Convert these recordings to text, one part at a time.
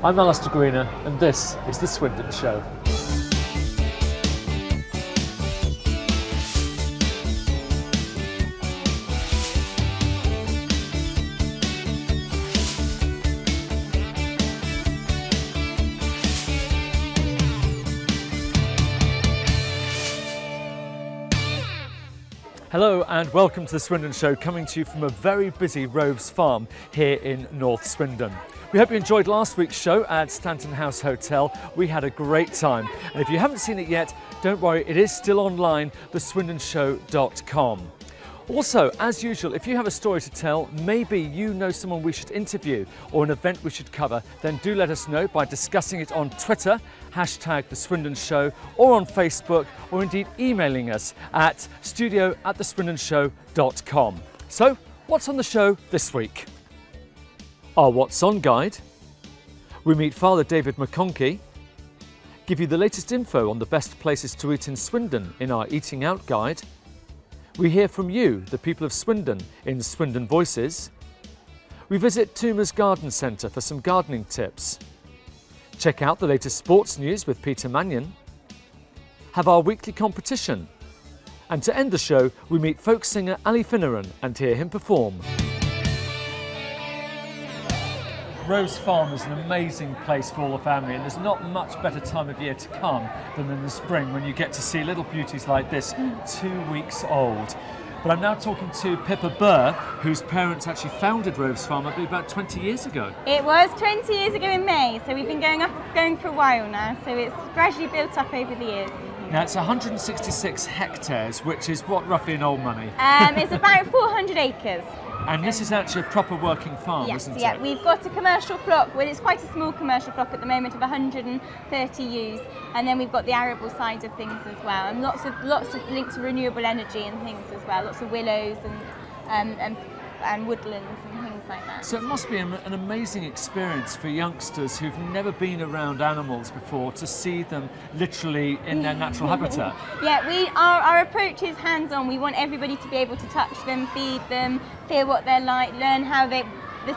I'm Alistair Greener and this is the Swindon Show. Hello and welcome to the Swindon Show, coming to you from a very busy Roves farm here in North Swindon. We hope you enjoyed last week's show at Stanton House Hotel. We had a great time, and if you haven't seen it yet, don't worry, it is still online, theswindonshow.com. Also, as usual, if you have a story to tell, maybe you know someone we should interview or an event we should cover, then do let us know by discussing it on Twitter, hashtag The Swindon Show, or on Facebook, or indeed emailing us at studio@theswindonshow.com. So, what's on the show this week? Our What's On guide. We meet Father David McConkey. Give you the latest info on the best places to eat in Swindon in our Eating Out guide. We hear from you, the people of Swindon, in Swindon Voices. We visit Toomer's Garden Centre for some gardening tips. Check out the latest sports news with Peter Mannion. Have our weekly competition. And to end the show, we meet folk singer Ali Finneran and hear him perform. Roves Farm is an amazing place for all the family, and there's not much better time of year to come than in the spring when you get to see little beauties like this, 2 weeks old. But I'm now talking to Pippa Burr, whose parents actually founded Roves Farm, I believe, about 20 years ago. It was 20 years ago in May, so we've been going for a while now, so it's gradually built up over the years. Now it's 166 hectares, which is what, roughly in old money? It's about 400 acres. And this is actually a proper working farm, isn't it? Yeah, we've got a commercial flock. Well, it's quite a small commercial flock at the moment of 130 ewes, and then we've got the arable side of things as well, and lots of links to renewable energy and things as well. Lots of willows and woodlands and things like that. So it must be an amazing experience for youngsters who've never been around animals before to see them literally in their natural habitat. Yeah, our approach is hands-on. We want everybody to be able to touch them, feed them, feel what they're like, learn how the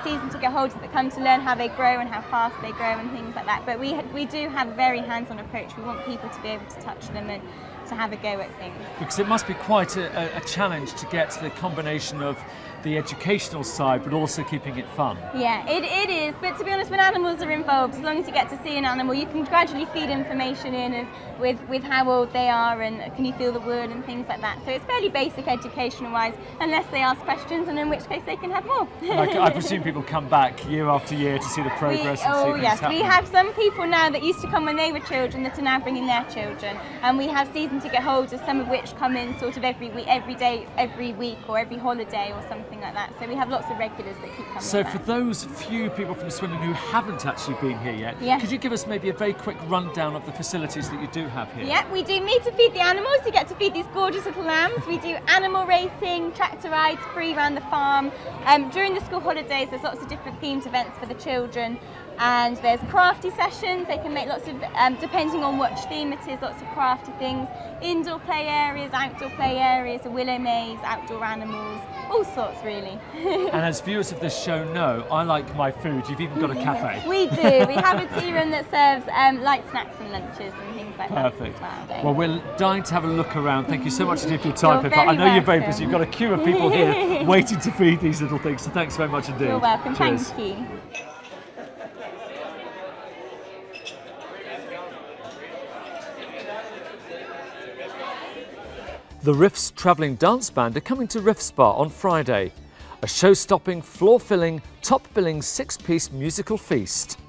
season ticket holders that come to learn how they grow and how fast they grow and things like that. But we do have a very hands-on approach. We want people to be able to touch them and to have a go at things. Because it must be quite a challenge to get the combination of the educational side but also keeping it fun. Yeah, it is, but to be honest, when animals are involved, as long as you get to see an animal, you can gradually feed information in with how old they are and can you feel the wood and things like that. So it's fairly basic educational wise, unless they ask questions, and in which case they can have more. I presume people come back year after year to see the progress and see things happen. We have some people now that used to come when they were children that are now bringing their children, and we have season ticket holders, some of which come in sort of every week, every day, every week or every holiday or something like that. So we have lots of regulars that keep coming So back. for those few people from Swindon who haven't actually been here yet, could you give us maybe a very quick rundown of the facilities that you do have here? Yeah, we do meet and feed the animals. You get to feed these gorgeous little lambs. We do animal racing, tractor rides, free around the farm. During the school holidays, there's lots of different themed events for the children. And there's crafty sessions. They can make lots of, depending on which theme it is, lots of crafty things. Indoor play areas, outdoor play areas, a willow maze, outdoor animals, all sorts really. And as viewers of this show know, I like my food. You've even got a cafe. We do. We have a tea room that serves light snacks and lunches and things like that. Perfect. Well, we're dying to have a look around. Thank you so much indeed for your time, Pippa. I know you're very busy. You've got a queue of people here waiting to feed these little things, so thanks very much indeed. You're welcome. Cheers. Thank you. The Riffs Travelling Dance Band are coming to Riff Spa on Friday. A show-stopping, floor-filling, top-billing 6-piece musical feast.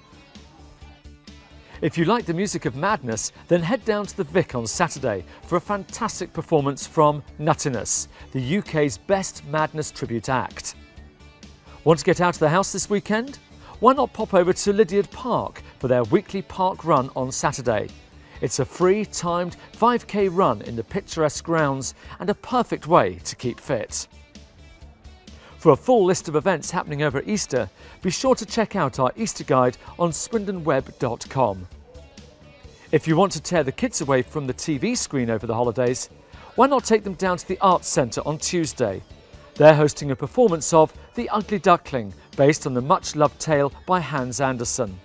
If you like the music of madness, then head down to the Vic on Saturday for a fantastic performance from Nuttiness, the UK's best madness tribute act. Want to get out of the house this weekend? Why not pop over to Lydiard Park for their weekly park run on Saturday? It's a free, timed 5k run in the picturesque grounds and a perfect way to keep fit. For a full list of events happening over Easter, be sure to check out our Easter guide on swindonweb.com. If you want to tear the kids away from the TV screen over the holidays, why not take them down to the Arts Centre on Tuesday? They're hosting a performance of The Ugly Duckling, based on the much-loved tale by Hans Andersen.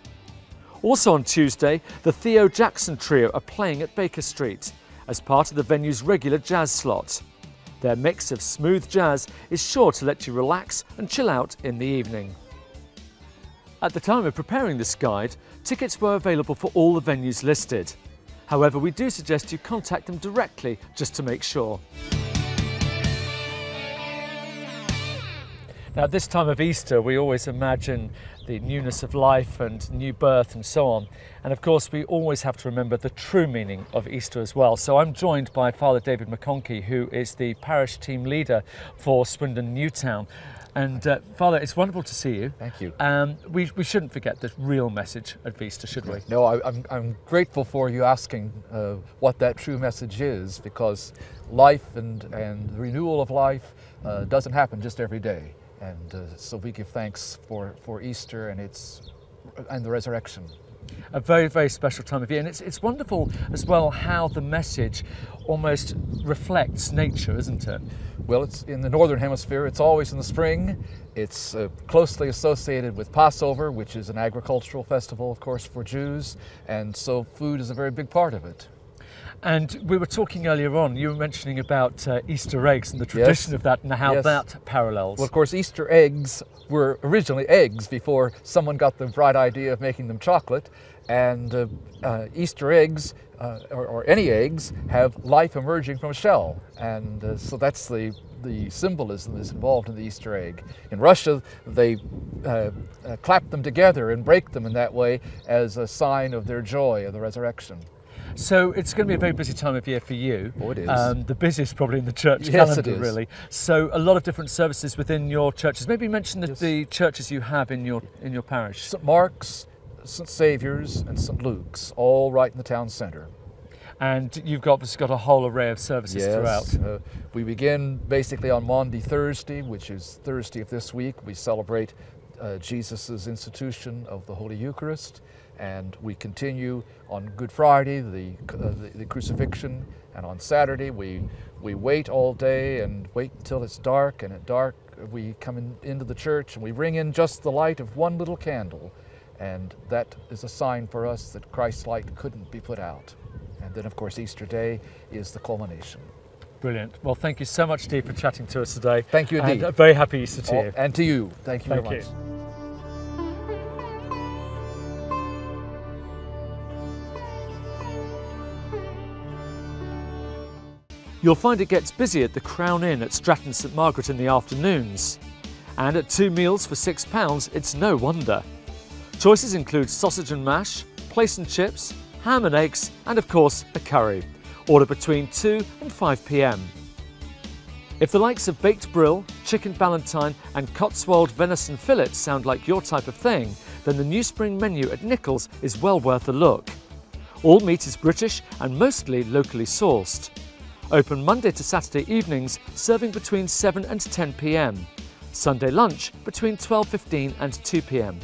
Also on Tuesday, the Theo Jackson Trio are playing at Baker Street as part of the venue's regular jazz slot. Their mix of smooth jazz is sure to let you relax and chill out in the evening. At the time of preparing this guide, tickets were available for all the venues listed. However, we do suggest you contact them directly just to make sure. Now, at this time of Easter, we always imagine the newness of life and new birth and so on. And of course, we always have to remember the true meaning of Easter as well. So I'm joined by Father David McConkey, who is the parish team leader for Swindon Newtown. And Father, it's wonderful to see you. Thank you. We shouldn't forget the real message of Easter, should we? No, I'm grateful for you asking what that true message is, because life and the renewal of life doesn't happen just every day. And so we give thanks for Easter and the resurrection. A very, very special time of year. And it's wonderful as well how the message almost reflects nature, isn't it? Well, it's in the Northern Hemisphere, it's always in the spring. It's closely associated with Passover, which is an agricultural festival, of course, for Jews. And so food is a very big part of it. And we were talking earlier on, you were mentioning about Easter eggs and the tradition of that and how that parallels. Well, of course, Easter eggs were originally eggs before someone got the bright idea of making them chocolate. And Easter eggs, or any eggs, have life emerging from a shell. And so that's the symbolism that's involved in the Easter egg. In Russia, they clap them together and break them in that way as a sign of their joy of the resurrection. So it's going to be a very busy time of year for you. Oh, it is. The busiest probably in the church Yes, calendar, it is. really. So a lot of different services within your churches. Maybe mention the churches you have in your parish. St. Mark's, St. Saviour's and St. Luke's, all right in the town centre. And you've obviously got a whole array of services throughout. We begin basically on Maundy Thursday, which is Thursday of this week. We celebrate Jesus' institution of the Holy Eucharist. And we continue on Good Friday, the crucifixion, and on Saturday we wait all day and wait until it's dark, and at dark we come into the church and we bring in just the light of one little candle, and that is a sign for us that Christ's light couldn't be put out. And then of course Easter Day is the culmination. Brilliant. Well, thank you so much, Steve, for chatting to us today. Thank you indeed. And a very happy Easter to you. And to you. Thank you very much. You'll find it gets busy at the Crown Inn at Stratton St Margaret in the afternoons. And at 2 meals for £6, it's no wonder. Choices include sausage and mash, plaice and chips, ham and eggs, and of course a curry. Order between 2 and 5 p.m. If the likes of baked brill, chicken ballantine and Cotswold venison fillets sound like your type of thing, then the new spring menu at Nichols is well worth a look. All meat is British and mostly locally sourced. Open Monday to Saturday evenings, serving between 7 and 10 p.m. Sunday lunch between 12:15 and 2 p.m.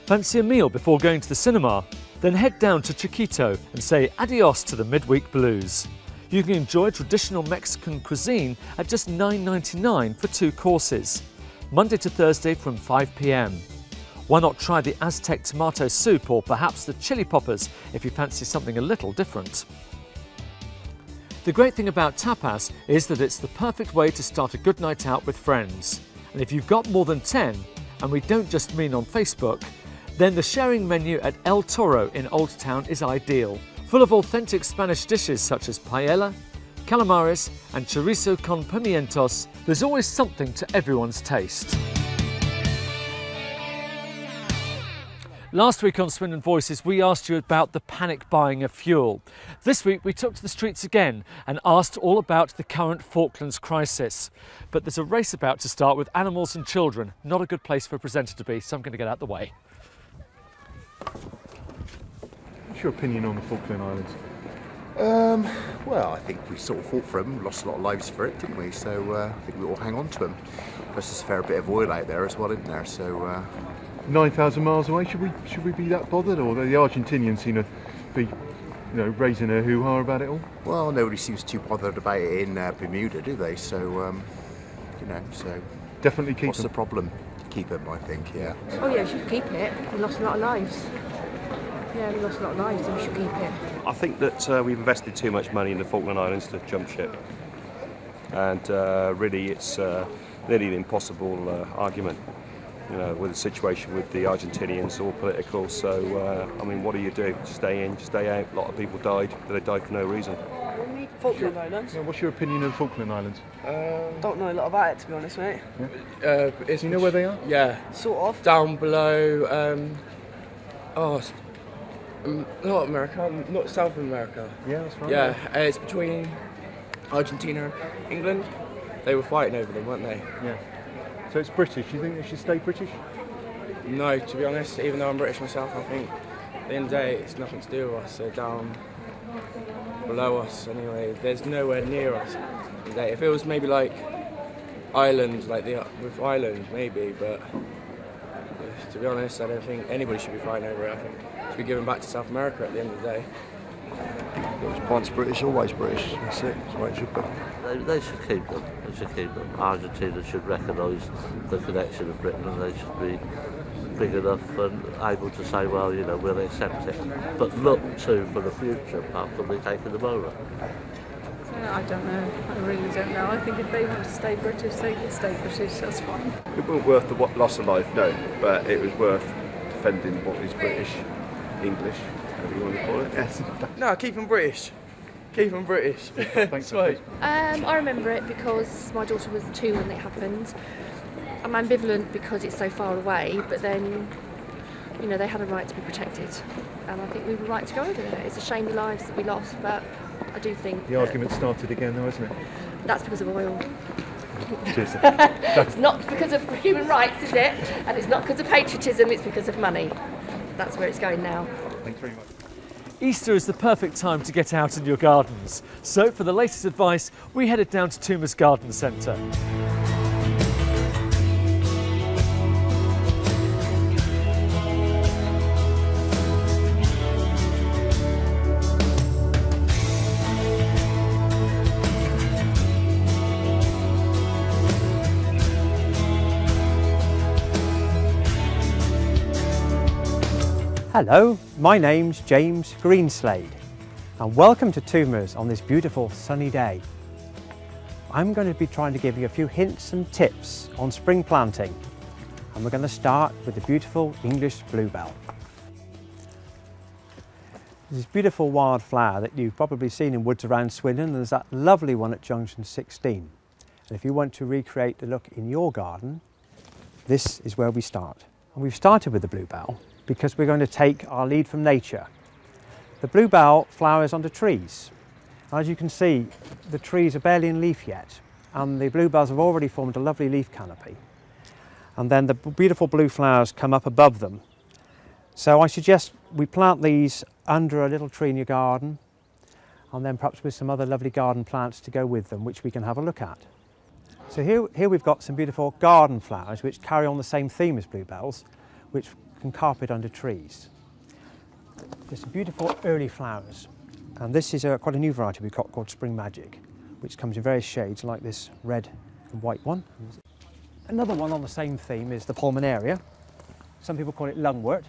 Fancy a meal before going to the cinema? Then head down to Chiquito and say adios to the midweek blues. You can enjoy traditional Mexican cuisine at just $9.99 for 2 courses, Monday to Thursday from 5 p.m. Why not try the Aztec tomato soup or perhaps the chili poppers if you fancy something a little different? The great thing about tapas is that it's the perfect way to start a good night out with friends. And if you've got more than 10, and we don't just mean on Facebook, then the sharing menu at El Toro in Old Town is ideal, full of authentic Spanish dishes such as paella, calamares and chorizo con pimientos. There's always something to everyone's taste. Last week on Swindon Voices, we asked you about the panic buying of fuel. This week, we took to the streets again and asked all about the current Falklands crisis. But there's a race about to start with animals and children. Not a good place for a presenter to be, so I'm going to get out the way. What's your opinion on the Falkland Islands? Well, I think we sort of fought for them, lost a lot of lives for it, didn't we? So I think we all hang on to them. Plus there's a fair bit of oil out there as well, isn't there? So 9,000 miles away, should we be that bothered? Or the Argentinians seem to be, raising a hoo-ha about it all? Well, nobody seems too bothered about it in Bermuda, do they? So, so definitely keep what's them. the problem? Keep them, I think, yeah. Oh yeah, we should keep it. We lost a lot of lives. Yeah, we lost a lot of lives, so we should keep it. I think that we've invested too much money in the Falkland Islands to jump ship, and really it's nearly an impossible argument. You know, with the situation with the Argentinians, all political. So I mean, what do you do? Stay in, stay out. A lot of people died, but they died for no reason. Falkland Islands. Yeah, what's your opinion of Falkland Islands? Don't know a lot about it, to be honest, mate. Yeah. Do you know where they are? Yeah, sort of. Down below. Not America, not South America. Yeah, that's right. Yeah, it's between Argentina and England. They were fighting over them, weren't they? Yeah. So it's British. Do you think they should stay British? No, to be honest, even though I'm British myself, I think at the end of the day it's nothing to do with us. They're down below us anyway. There's nowhere near us. If it was maybe like Ireland, like with Ireland maybe, but to be honest, I don't think anybody should be fighting over it. I think it should be given back to South America at the end of the day. Once British, always British. That's it. That's the way it should be. They should keep them. They should keep them. Argentina should recognise the connection of Britain, and they should be big enough and able to say, well, you know, we'll accept it. But look too for the future, apart from me taking them over. I don't know. I really don't know. I think if they want to stay British, they can stay British. That's fine. It wasn't worth the loss of life, no, but it was worth defending what is British, English, whatever you want to call it. Yes. No, keep them British. Keep them British. Thanks. I remember it because my daughter was 2 when it happened. I'm ambivalent because it's so far away, but then, you know, they had a right to be protected, and I think we were right to go over there. It's a shame the lives that we lost, but I do think the argument started again, though, isn't it? That's because of oil. Cheers. It's not because of human rights, is it? And it's not because of patriotism, it's because of money. That's where it's going now. Thanks very much. Easter is the perfect time to get out in your gardens. So for the latest advice, we headed down to Toomer's Garden Centre. Hello, my name's James Greenslade and welcome to Toomer's on this beautiful sunny day. I'm going to be trying to give you a few hints and tips on spring planting, and we're going to start with the beautiful English bluebell. This beautiful wildflower that you've probably seen in woods around Swindon, and there's that lovely one at junction 16. And if you want to recreate the look in your garden, this is where we start. And we've started with the bluebell because we're going to take our lead from nature. The bluebell flowers onto trees. As you can see, the trees are barely in leaf yet, and the bluebells have already formed a lovely leaf canopy. And then the beautiful blue flowers come up above them. So I suggest we plant these under a little tree in your garden, and then perhaps with some other lovely garden plants to go with them, which we can have a look at. So here we've got some beautiful garden flowers which carry on the same theme as bluebells, which can carpet under trees. There's some beautiful early flowers, and this is quite a new variety we've got called Spring Magic, which comes in various shades like this red and white one. Another one on the same theme is the Pulmonaria. Some people call it lungwort,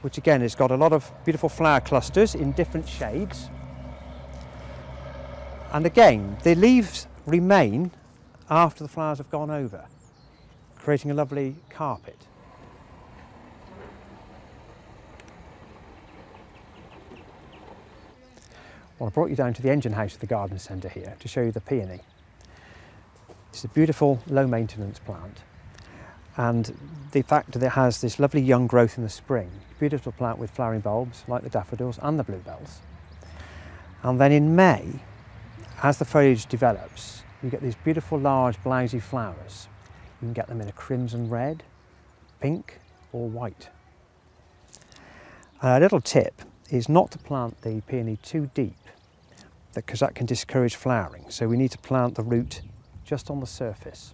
which again has got a lot of beautiful flower clusters in different shades. And again, the leaves remain after the flowers have gone over, creating a lovely carpet. Well, I brought you down to the engine house of the garden centre here to show you the peony. It's a beautiful low maintenance plant, and the fact that it has this lovely young growth in the spring, beautiful plant with flowering bulbs like the daffodils and the bluebells. And then in May, as the foliage develops, you get these beautiful large blousy flowers. You can get them in a crimson red, pink or white. A little tip is not to plant the peony too deep, because that can discourage flowering. So we need to plant the root just on the surface.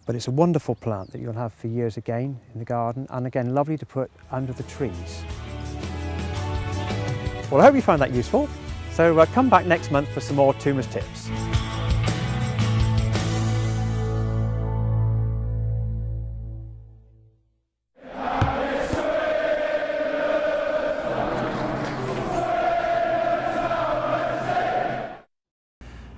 But it's a wonderful plant that you'll have for years again in the garden, and again lovely to put under the trees. Well, I hope you found that useful. So come back next month for some more Toomer's tips.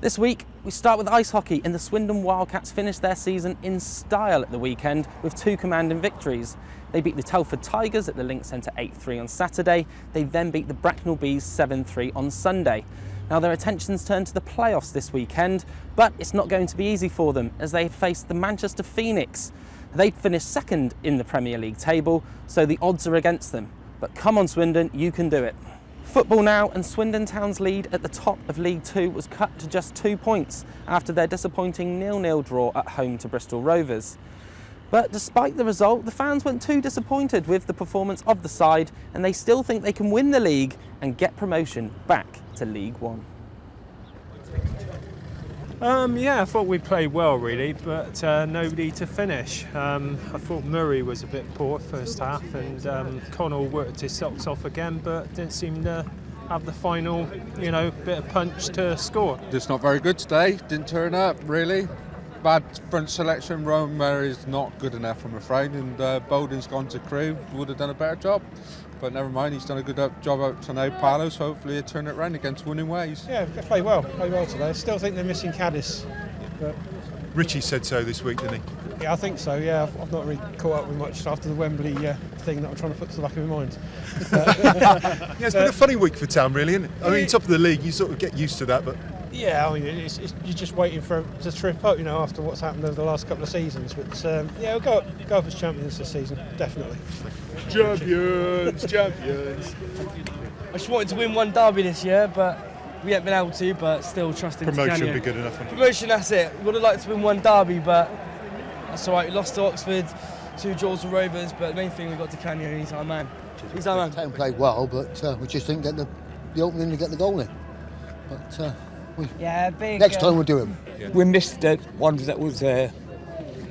This week, we start with ice hockey, and the Swindon Wildcats finished their season in style at the weekend with 2 commanding victories. They beat the Telford Tigers at the Link Centre 8-3 on Saturday. They then beat the Bracknell Bees 7-3 on Sunday. Now their attentions turn to the playoffs this weekend, but it's not going to be easy for them as they face the Manchester Phoenix. They finished second in the Premier League table, so the odds are against them. But come on Swindon, you can do it. Football now, and Swindon Town's lead at the top of League 2 was cut to just 2 points after their disappointing 0-0 draw at home to Bristol Rovers. But despite the result, the fans weren't too disappointed with the performance of the side, and they still think they can win the league and get promotion back to League 1. Yeah, I thought we played well really, but nobody to finish. I thought Murray was a bit poor first half, and Connell worked his socks off again, but didn't seem to have the final, bit of punch to score. Just not very good today. Didn't turn up really. Bad front selection. Rowan Murray's not good enough, I'm afraid, and Bowden's gone to Crewe. Would have done a better job. But never mind, he's done a good job out to now Palos. Hopefully he'll turn it around against winning ways. Yeah, they played well today. Still think they're missing Caddis. But Richie said so this week, didn't he? Yeah, I think so, yeah. I've not really caught up with much after the Wembley thing that I'm trying to put to the back of my mind. Yeah, it's been a funny week for Town, really, isn't it? I mean, top of the league, you sort of get used to that, but... Yeah, I mean, you're just waiting for it to trip up, after what's happened over the last couple of seasons. But yeah, we'll go up as champions this season, definitely. Champions, champions. I just wanted to win one derby this year, but we haven't been able to. But still trusting promotion would be good enough. Promotion, that's it. We would have liked to win one derby, but that's all right. We lost to Oxford, 2 draws with Rovers, but the main thing we got to Canyon, and he's our man. He's our man. Town played well, but we just didn't get the opening to get the goal in. But next time we'll do him. Yeah. We missed the ones that was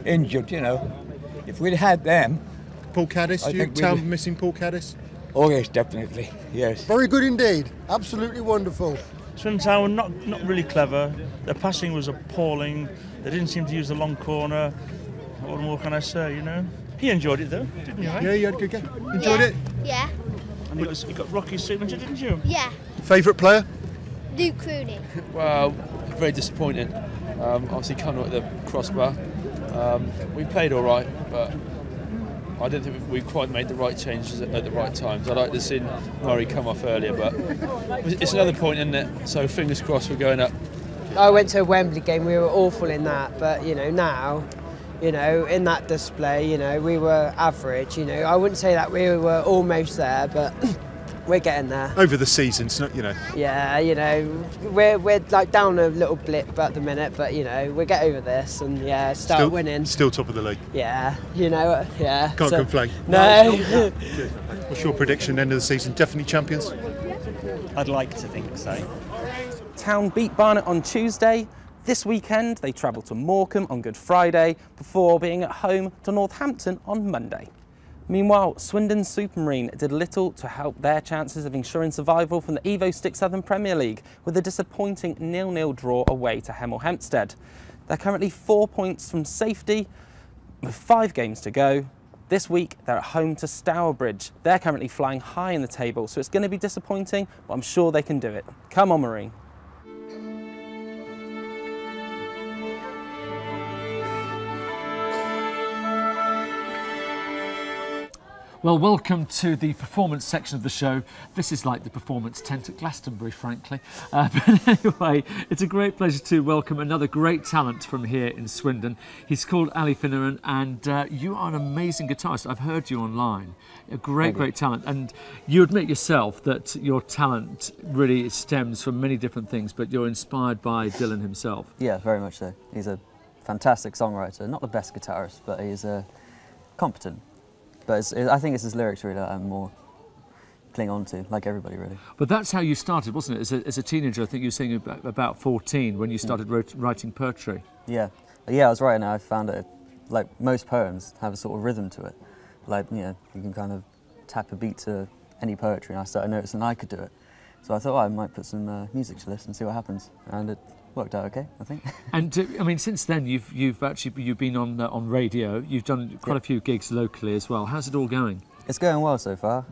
injured, If we'd had them... Paul Caddis, Town missing Paul Caddis? Oh yes, definitely, yes. Very good indeed, absolutely wonderful. Swindon Town were not really clever. Their passing was appalling. They didn't seem to use the long corner. What more can I say, He enjoyed it though, didn't you? Yeah, you had a good game. Enjoyed it? Yeah. And you got Rocky's signature, didn't you? Yeah. Favourite player? Luke Rooney. Well, very disappointing. Obviously coming at the crossbar. We played all right, but I don't think we quite made the right changes at the right times. I'd like to see Murray come off earlier, but it's another point, isn't it? So fingers crossed we're going up. I went to a Wembley game, we were awful in that, but now, in that display, we were average, I wouldn't say that we were almost there, but we're getting there. Over the season, it's not, Yeah, we're like down a little blip at the minute, but we'll get over this and start winning. Still top of the league. Yeah, yeah. Can't complain. No. What's your prediction end of the season? Definitely champions? I'd like to think so. Town beat Barnet on Tuesday. This weekend they travel to Morecambe on Good Friday before being at home to Northampton on Monday. Meanwhile, Swindon Supermarine did little to help their chances of ensuring survival from the Evo Stick Southern Premier League with a disappointing 0-0 draw away to Hemel Hempstead. They're currently 4 points from safety with 5 games to go. This week they're at home to Stourbridge. They're currently flying high in the table, so it's going to be disappointing, but I'm sure they can do it. Come on, Marine. Well, welcome to the performance section of the show. This is like the performance tent at Glastonbury, frankly. But anyway, it's a great pleasure to welcome another great talent from here in Swindon. He's called Ali Finneran, and you are an amazing guitarist. I've heard you online. A great talent. And you admit yourself that your talent really stems from many different things, but you're inspired by Dylan himself. Yeah, very much so. He's a fantastic songwriter. Not the best guitarist, but he's competent. But I think it's his lyrics really that I'm more cling on to, like everybody really. But that's how you started, wasn't it? As a teenager, I think you were saying about 14 when you started writing poetry. Yeah, I was writing it. I found it, like most poems, have a sort of rhythm to it. Like, you can kind of tap a beat to any poetry, and I started noticing I could do it. So I thought I might put some music to this and see what happens, and it worked out okay, I think. And I mean, since then you've been on radio. You've done quite a few gigs locally as well. How's it all going? It's going well so far.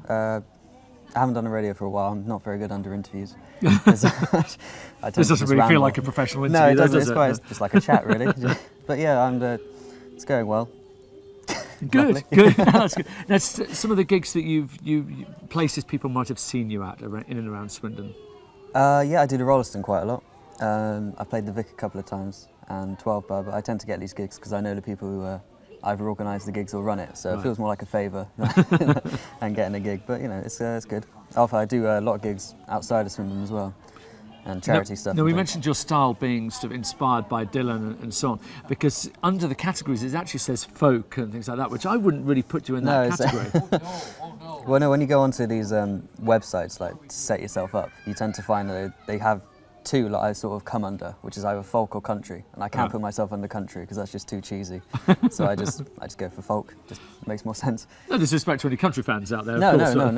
I haven't done a radio for a while. I'm not very good under interviews. This doesn't really feel like a professional interview. No, it doesn't. Does it? It's just like a chat, really. But yeah, it's going well. Good, good. That's good. Now, some of the gigs that you places people might have seen you at in and around Swindon. Yeah, I do the Rolleston quite a lot. I played the Vic a couple of times and 12 Bar, but I tend to get these gigs because I know the people who either organise the gigs or run it, so it feels more like a favour than getting a gig. But you know, it's good. Also, I do a lot of gigs outside of Swindon as well, and charity stuff. Now we mentioned your style being sort of inspired by Dylan and so on, because under the categories it actually says folk and things like that, which I wouldn't really put you in that category. Well, no, when you go onto these websites like to set yourself up, you tend to find that they have two that I sort of come under, which is either folk or country, and I can't put myself under country because that's just too cheesy. So I just go for folk. Just makes more sense. No disrespect to any country fans out there. No, of course. no.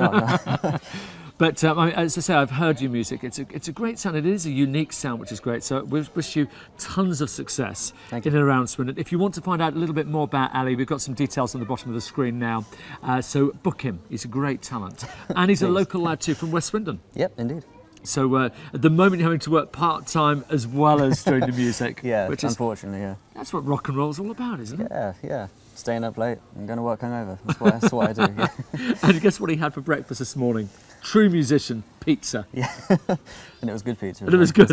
But as I say, I've heard your music. It's a great sound. It is a unique sound, which is great. So we wish you tons of success in and around Swindon. If you want to find out a little bit more about Ali, we've got some details on the bottom of the screen now. So book him. He's a great talent, and he's a local lad too from West Swindon. Yep, indeed. So at the moment you're having to work part-time as well as doing the music. Yeah, which unfortunately, yeah. That's what rock and roll's all about, isn't it? Yeah. Staying up late and going to work hungover. That's what I do. Yeah. And guess what he had for breakfast this morning? True musician, pizza. Yeah, and it was good pizza. And it was good.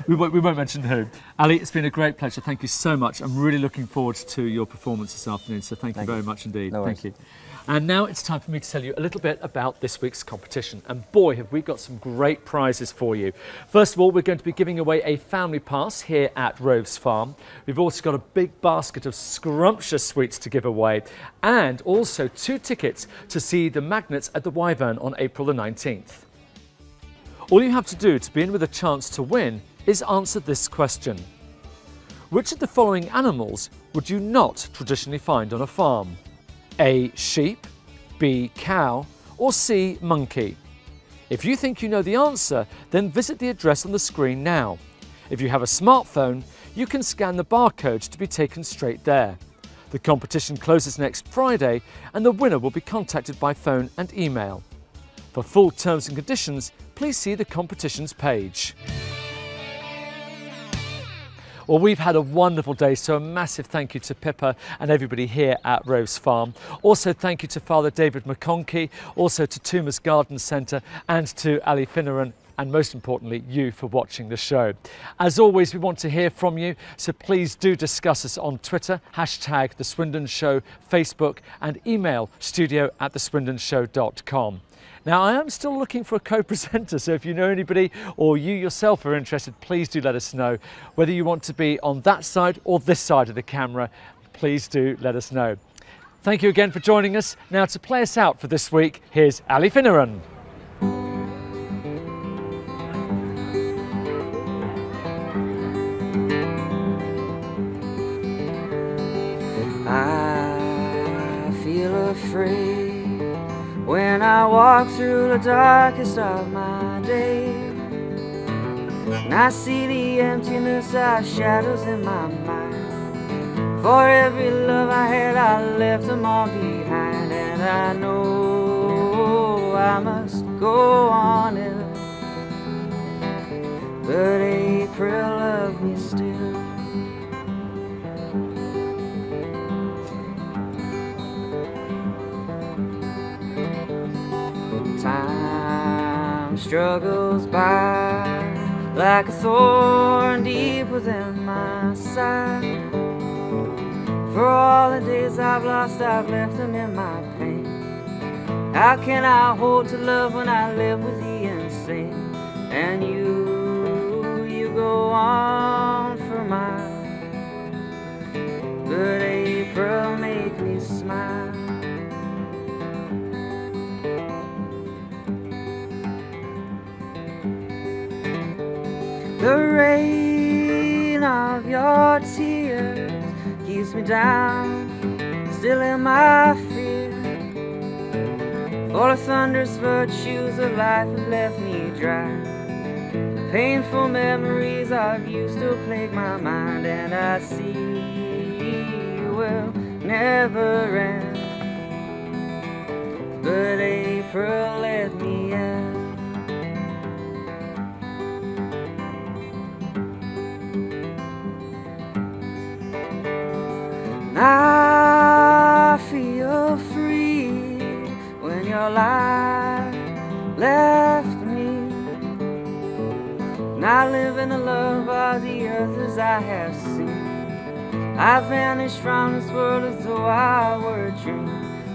we won't mention who. Ali, it's been a great pleasure. Thank you so much. I'm really looking forward to your performance this afternoon, so thank you very much indeed. No worries. Thank you. And now it's time for me to tell you a little bit about this week's competition. And boy, have we got some great prizes for you. First of all, we're going to be giving away a family pass here at Roves Farm. We've also got a big basket of scrumptious sweets to give away, and also 2 tickets to see the Magnets at the Wyvern on April the 19th. All you have to do to be in with a chance to win is answer this question. Which of the following animals would you not traditionally find on a farm? A. Sheep, B. Cow, or C. Monkey? If you think you know the answer, then visit the address on the screen now. If you have a smartphone, you can scan the barcode to be taken straight there. The competition closes next Friday, and the winner will be contacted by phone and email. For full terms and conditions, please see the competitions page. Well, we've had a wonderful day, so a massive thank you to Pippa and everybody here at Roves Farm. Also thank you to Father David McConkey, also to Toomer's Garden Centre, and to Ali Finneran, and most importantly, you for watching the show. As always, we want to hear from you, so please do discuss us on Twitter, hashtag The Swindon Show, Facebook, and email studio@theswindonshow.com. Now, I am still looking for a co-presenter, so if you know anybody or you yourself are interested, please do let us know. Whether you want to be on that side or this side of the camera, please do let us know. Thank you again for joining us. Now, to play us out for this week, here's Ali Finneran. I feel afraid when I walk through the darkest of my days, and I see the emptiness of shadows in my mind. For every love I had, I left them all behind, and I know I must go on in, but April loved me still. Time struggles by like a thorn deep within my side. For all the days I've lost, I've left them in my pain. How can I hope to love when I live with the insane? And you go on for mine, but April made me smile. The rain of your tears keeps me down, still in my fear. For the thunderous virtues of life have left me dry. The painful memories of you still plague my mind, and I see will never end, but April let me in. I feel free when your light left me. Not living the love of the others I have seen. I vanished from this world as though I were a dream,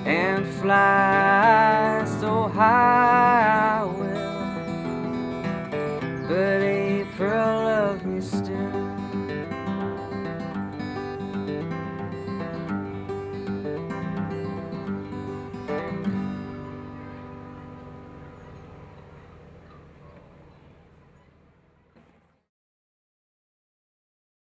and fly so high I will. But April